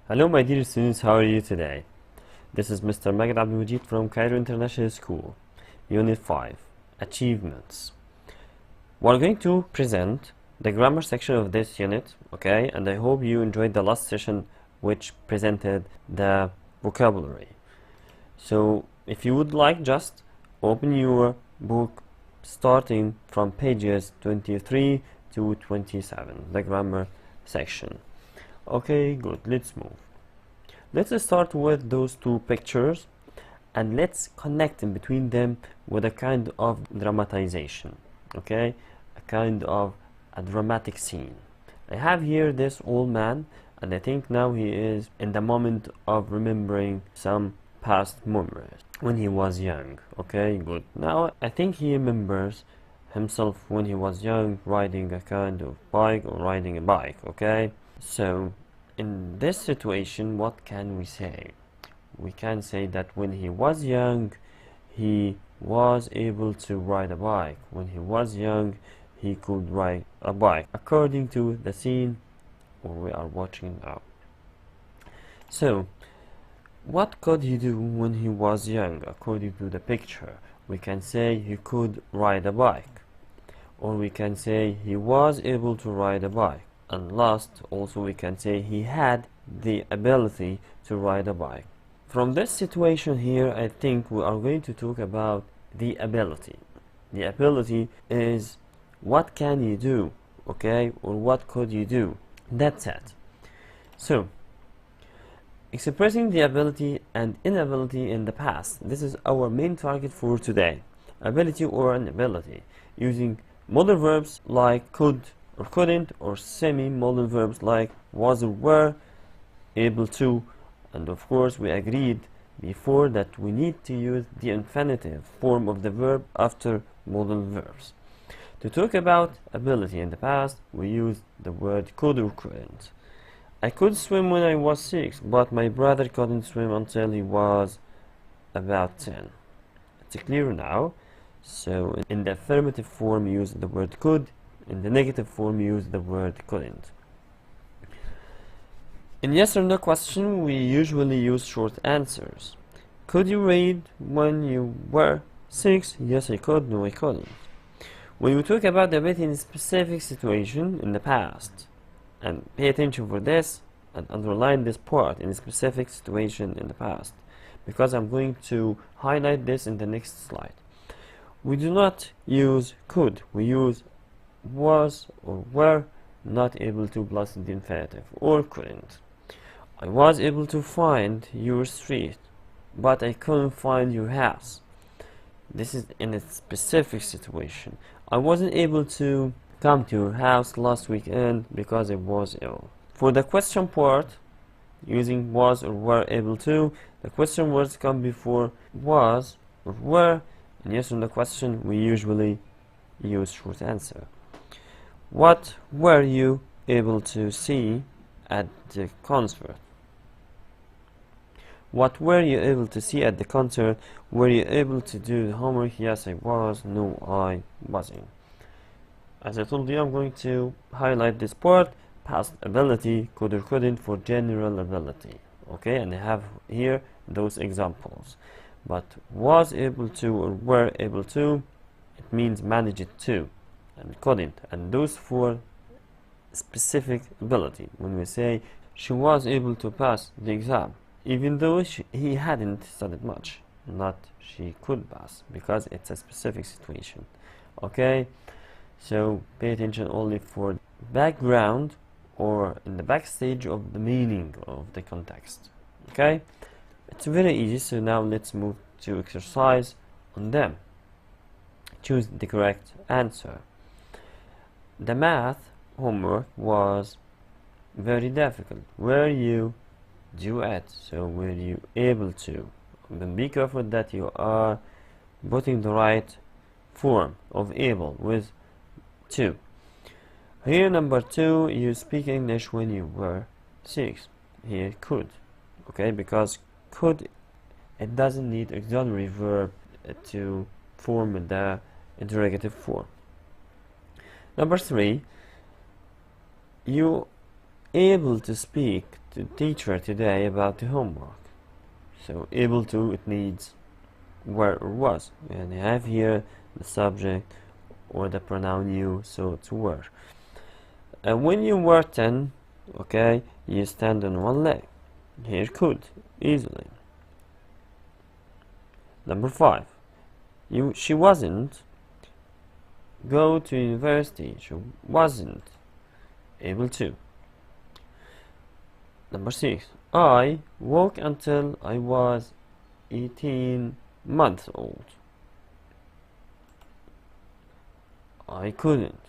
Hello my dear students, how are you today? This is Mr. Maged Abdul Majid from Cairo International School, Unit 5, Achievements. We're going to present the grammar section of this unit, okay? And I hope you enjoyed the last session which presented the vocabulary. So if you would like, just open your book starting from pages 23 to 27, the grammar section. Okay, good, let's move. Let's start with those two pictures and let's connect in between them with a kind of dramatization, okay? A kind of a dramatic scene. I have here this old man, and I think now he is in the moment of remembering some past memories when he was young. Okay, good. Now I think he remembers himself when he was young riding a kind of bike or riding a bike. Okay, so in this situation, what can we say? We can say that when he was young, he was able to ride a bike. When he was young, he could ride a bike, according to the scene we are watching now. So, what could he do when he was young? According to the picture, we can say he could ride a bike, or we can say he was able to ride a bike. And last, also we can say he had the ability to ride a bike. From this situation here, I think we are going to talk about the ability. The ability is what can you do, okay, or what could you do? That's it. So, expressing the ability and inability in the past. This is our main target for today. Ability or inability, using modal verbs like could or couldn't, or semi-modal verbs like was or were, able to, and of course we agreed before that we need to use the infinitive form of the verb after modal verbs. To talk about ability in the past, we use the word could or couldn't. I could swim when I was 6, but my brother couldn't swim until he was about 10. It's clear now. So in the affirmative form, use the word could. In the negative form, use the word couldn't. In yes or no question, we usually use short answers. Could you read when you were 6? Yes, I could. No, I couldn't. When we talk about the ability in a specific situation in the past, and pay attention for this and underline this part in a specific situation in the past, because I'm going to highlight this in the next slide. We do not use could, we use was or were not able to plus the infinitive, or couldn't. I was able to find your street, but I couldn't find your house. This is in a specific situation. I wasn't able to come to your house last weekend because I was ill. For the question part, using was or were able to, the question words come before was or were, and yes on the question we usually use short answer. What were you able to see at the concert? What were you able to see at the concert? Were you able to do the homework? Yes, I was. No, I wasn't. As I told you, I'm going to highlight this part, past ability, could or couldn't for general ability. Okay, and I have here those examples. But was able to or were able to, it means manage it to, and couldn't. And those for specific ability. When we say she was able to pass the exam, even though he hadn't studied much, not she could pass, because it's a specific situation. Okay, so pay attention only for background or in the backstage of the meaning of the context. Okay, it's very easy. So now let's move to exercise on them. Choose the correct answer. The math homework was very difficult. Were you do it? So were you able to? Then be careful that you are putting the right form of able with to. Here number 2, you speak English when you were 6. Here could. Okay, because could, it doesn't need auxiliary verb to form the interrogative form. Number 3, you able to speak to teacher today about the homework. So able to, it needs were or was, and you have here the subject or the pronoun you, so it's were. When you were 10, okay, you stand on one leg. Here could, easily. Number 5, she wasn't go to university. She wasn't able to. Number 6, I walk until I was 18 months old. I couldn't.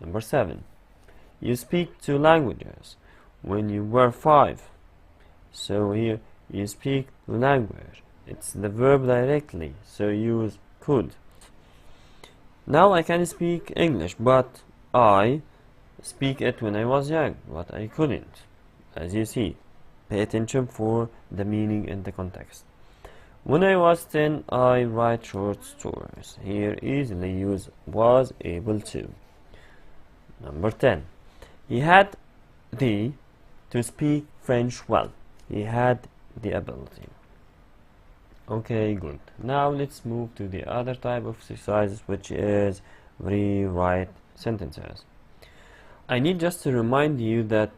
Number 7, you speak 2 languages when you were 5. So here you speak language. It's the verb directly, so use could. Now I can speak English, but I speak it when I was young, but I couldn't. As you see, pay attention for the meaning and the context. When I was 10, I write short stories. Here easily use was able to. Number 10, he had to speak French well. He had the ability. Okay, good. Now let's move to the other type of exercises, which is rewrite sentences. I need just to remind you that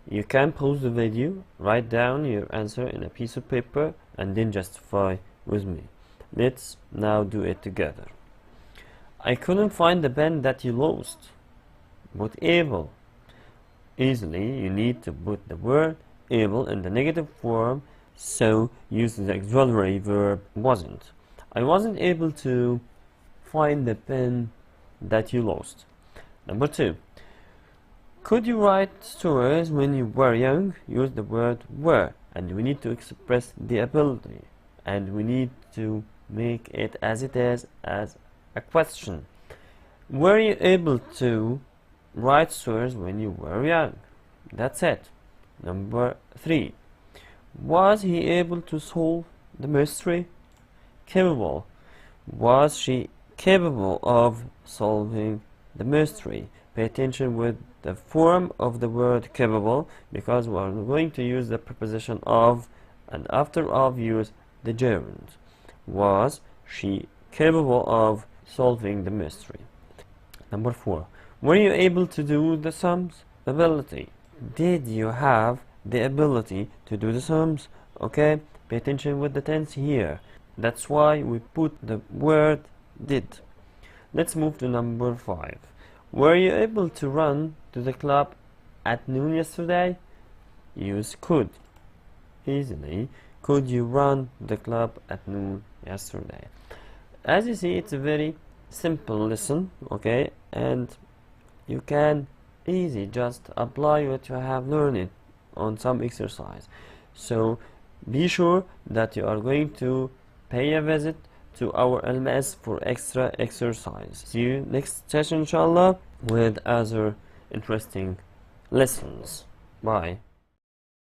you can pause the video, write down your answer in a piece of paper, and then justify with me. Let's now do it together. I couldn't find the pen that you lost. But able. Easily, you need to put the word able in the negative form, so use the auxiliary verb wasn't. I wasn't able to find the pen that you lost. Number 2, could you write stories when you were young? Use the word were, and we need to express the ability, and we need to make it as it is as a question. Were you able to write stories when you were young? That's it. Number 3, was he able to solve the mystery? Capable. Was she capable of solving the mystery? Pay attention with the form of the word capable, because we are going to use the preposition of, and after of use the gerund. Was she capable of solving the mystery? Number 4, were you able to do the sums? Ability. Did you have the ability to do the sums? Okay, pay attention with the tense here. That's why we put the word did. Let's move to number 5. Were you able to run to the club at noon yesterday? Use could. Easily, could you run to the club at noon yesterday? As you see, it's a very simple lesson, okay, and you can easy just apply what you have learned on some exercise. So be sure that you are going to pay a visit to our LMS for extra exercise. See you next session inshallah with other interesting lessons. Bye.